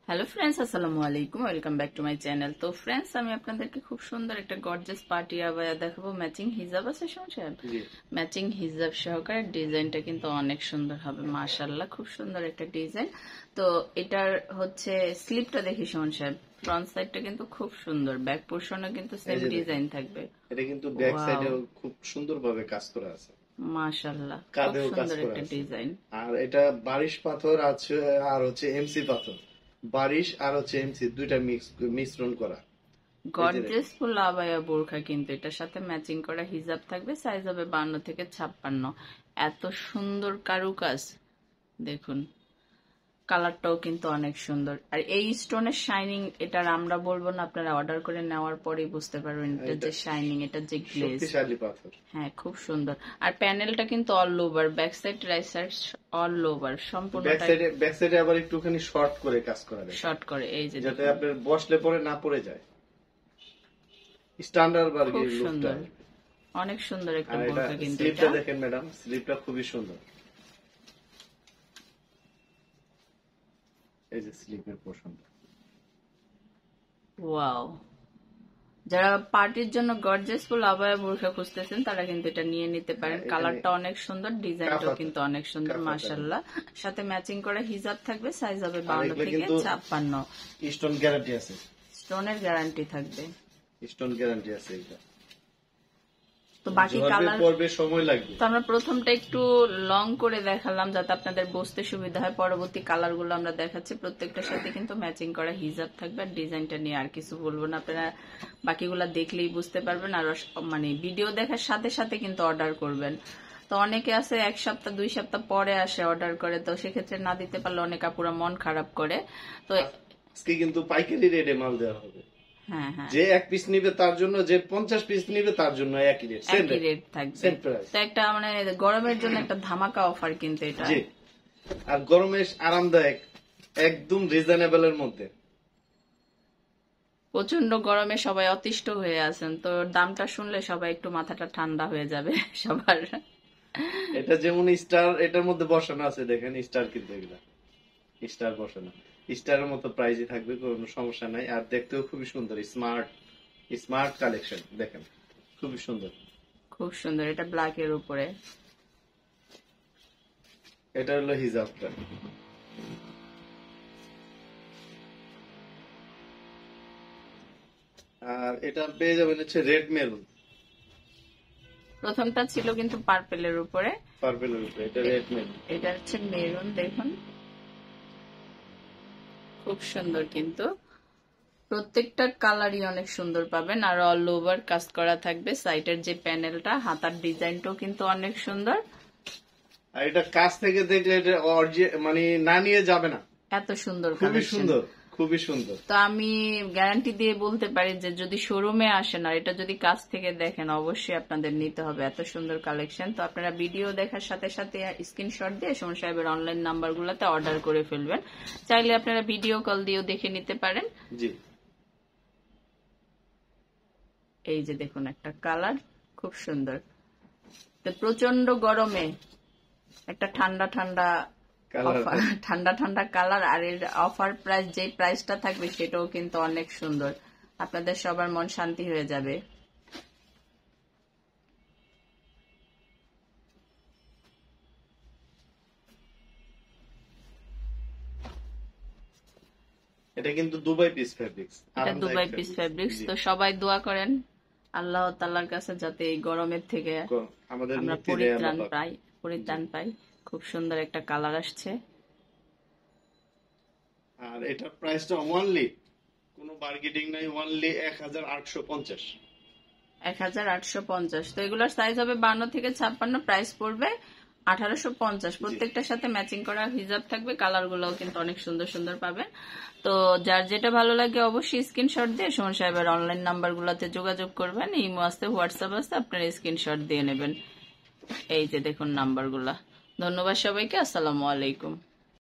Hello friends, আসসালামু আলাইকুম, welcome back to my channel. তো ফ্রেন্ডস, আমি আপনাদেরকে খুব সুন্দর একটা গর্জিয়াস পার্টি আবায়া দেখাবো। ম্যাচিং হিজাব আছে সাহেব, ম্যাচিং হিজাব সহকারে ডিজাইনটা কিন্তু অনেক সুন্দর হবে মাশাআল্লাহ, খুব সুন্দর একটা ডিজাইন। তো এটার হচ্ছে স্লিপটা দেখি সাহেব, ফ্রন্ট সাইডটা কিন্তু খুব সুন্দর, ব্যাক পোর্শনে কিন্তু সেম ডিজাইন থাকবে। এটা কিন্তু ব্যাক সাইডে খুব সুন্দরভাবে কাজ করা আছে মাশাআল্লাহ, খুব কাঁধেও কাজ সুন্দর করা একটা আছে ডিজাইন। আর এটা বারিশ পাথর আছে আর হচ্ছে এমসি পাথর, বারিশ আর হচ্ছে এমসি দুইটা মিশ্রণ করা। গর্জিয়াস ফুল আবায়া বোরখা, কিন্তু এটার সাথে ম্যাচিং করা হিজাব থাকবে, সাইজ হবে 52 থেকে 56। এত সুন্দর কারুকাজ দেখুন, কালারটাও কিন্তু অনেক সুন্দর। আর এই স্টোনের শাইনিং, এটার আমরা বলবো না, আপনারা অর্ডার করে নেওয়ার পরেই বুঝতে পারবেন এটা যে শাইনিং, এটা যে গ্লেজ। হ্যাঁ, খুব সুন্দর। আর প্যানেলটা কিন্তু all over, back side right side all over সম্পূর্ণ। ব্যাক সাইডে আবার একটুখানি শর্ট করে কাজ করা যায়, শর্ট করে, এই যে যাতে আপনার বসলে পরে না পড়ে যায়। স্ট্যান্ডার্ড বার্গের লুকটা অনেক সুন্দর একটা বোরকা। কিন্তু স্লিপটা দেখেন ম্যাডাম, স্লিপটা খুবই সুন্দর। এই যে স্লিপের পোরশনটা, ওয়াও। যারা পার্টির জন্য গর্জিয়াস ফুল আবায়া বোরকা খুঁজতেছেন তারা কিন্তু এটা নিয়ে নিতে পারেন। কালারটা অনেক সুন্দর, ডিজাইনটাও কিন্তু অনেক সুন্দর মাশাআল্লাহ। সাথে ম্যাচিং করা হিজাব থাকবে, সাইজ হবে 52 থেকে 56। স্টোন গ্যারান্টি আছে, স্টোনের গ্যারান্টি থাকবে, স্টোন গ্যারান্টি আছে এটা। তো বাকি কালার পড়বে সময় লাগবে। তো আমরা প্রথমটা একটু লং করে দেখালাম যাতে আপনাদের বুঝতে সুবিধা হয়। পরবর্তী কালার গুলো আমরা দেখাচ্ছি, প্রত্যেকটার সাথে কিন্তু ম্যাচিং করা হিজাব থাকবে। আর ডিজাইনটা নিয়ে আর কিছু বলবো না, আপনারা বাকিগুলা দেখলেই বুঝতে পারবেন। আর মানে ভিডিও দেখার সাথে সাথে কিন্তু অর্ডার করবেন। তো অনেকে আছে 1 সপ্তাহ 2 সপ্তাহ পরে আসে অর্ডার করে, তো সেক্ষেত্রে না দিতে পারলে অনেক আপুরা মন খারাপ করে। তো আজকে কিন্তু পাইকারি রেটে মাল দেওয়া হবে। হ্যাঁ হ্যাঁ, যে 1 পিস নিবে তার জন্য, যে 50 পিস নিবে তার জন্য একই রেট, একই রেট থাকবে। তো একটা মানে গরমের জন্য একটা ধামাকা অফার কিন্তু এটা। জি, আর গরমে আরামদায়ক, একদম রিজনেবল এর মধ্যে। প্রচন্ড গরমে সবাই অতিষ্ঠ হয়ে আছেন, তো দামটা শুনলে সবাই একটু মাথাটা ঠান্ডা হয়ে যাবে সবার। এটা যেমন স্টার, এটার মধ্যে বসানো আছে, দেখেন স্টার, কিন্তু এগুলা স্টার বসানো, স্টারের মতো প্রাইসই থাকবে, কোনো সমস্যা নাই। আর দেখতেও খুবই সুন্দর, স্মার্ট স্মার্ট কালেকশন, দেখেন খুবই সুন্দর, খুব সুন্দর। এটা ব্ল্যাক এর উপরে, এটা হলো হিজাবটা। আর এটা পেয়ে যাবেন হচ্ছে রেড মেরুন। প্রথমটা ছিল কিন্তু পার্পেলের উপরে, এটা রেড মেরুন, এটা হচ্ছে মেরুন। দেখুন খুব সুন্দর, কিন্তু প্রত্যেকটা কালারই অনেক সুন্দর পাবেন। আর অল ওভার কাজ করা থাকবে। সাইডের যে প্যানেলটা, হাতার ডিজাইনটাও কিন্তু অনেক সুন্দর। আর এটা কাছ থেকে দেখলে এটা মানে না নিয়ে যাবে না, এত সুন্দর, খুবই সুন্দর, খুবই সুন্দর। তো আমি গ্যারান্টি দিয়ে বলতে পারি যে যদি শোরুমে আসেন আর এটা যদি কাছ থেকে দেখেন, অবশ্যই আপনাদের নিতে হবে, এত সুন্দর কালেকশন। তো আপনারা ভিডিও দেখার সাথে সাথে স্ক্রিনশট দিয়ে সুমন সাহেবের অনলাইন নাম্বার গুলাতে অর্ডার করে ফেলবেন। চাইলে আপনারা ভিডিও কল দিয়েও দেখে নিতে পারেন। জি, এই যে দেখুন একটা কালার, খুব সুন্দর। তো প্রচন্ড গরমে একটা ঠান্ডা ঠান্ডা ঠান্ডা ঠান্ডা কালার। আর এর অফার প্রাইস, যে প্রাইসটা থাকবে সেটাও কিন্তু অনেক সুন্দর, আপনাদের সবার মন শান্তি হয়ে যাবে। এটা কিন্তু দুবাই পিস ফেব্রিক্স, এটা দুবাই পিস ফেব্রিক্স। তো সবাই দোয়া করেন আল্লাহ তাআলার কাছে যাতে এই গরমের থেকে আমরা পরিত্রাণ পাই। খুব সুন্দর একটা কালার আসছে। আর এটা প্রাইসটা অনলি, কোনো বার্গেনিং নাই, অনলি 1850। 1850। তো এগুলোর সাইজ হবে 52 থেকে 56, প্রাইস পড়বে 1850। প্রত্যেকটার সাথে ম্যাচিং করা হিজাব থাকবে। কালার গুলোও কিন্তু অনেক সুন্দর সুন্দর পাবেন। তো যার যেটা ভালো লাগে অবশ্যই স্ক্রিনশট দিয়ে সুমন সাহেবের অনলাইন নাম্বার গুলাতে যোগাযোগ করবেন। ইমো আছে, হোয়াটসঅ্যাপ আছে, আপনারা স্ক্রিনশট দিয়ে নেবেন। এই যে দেখুন নাম্বার গুলা। ধন্যবাদ সবাইকে, আসসালামু আলাইকুম।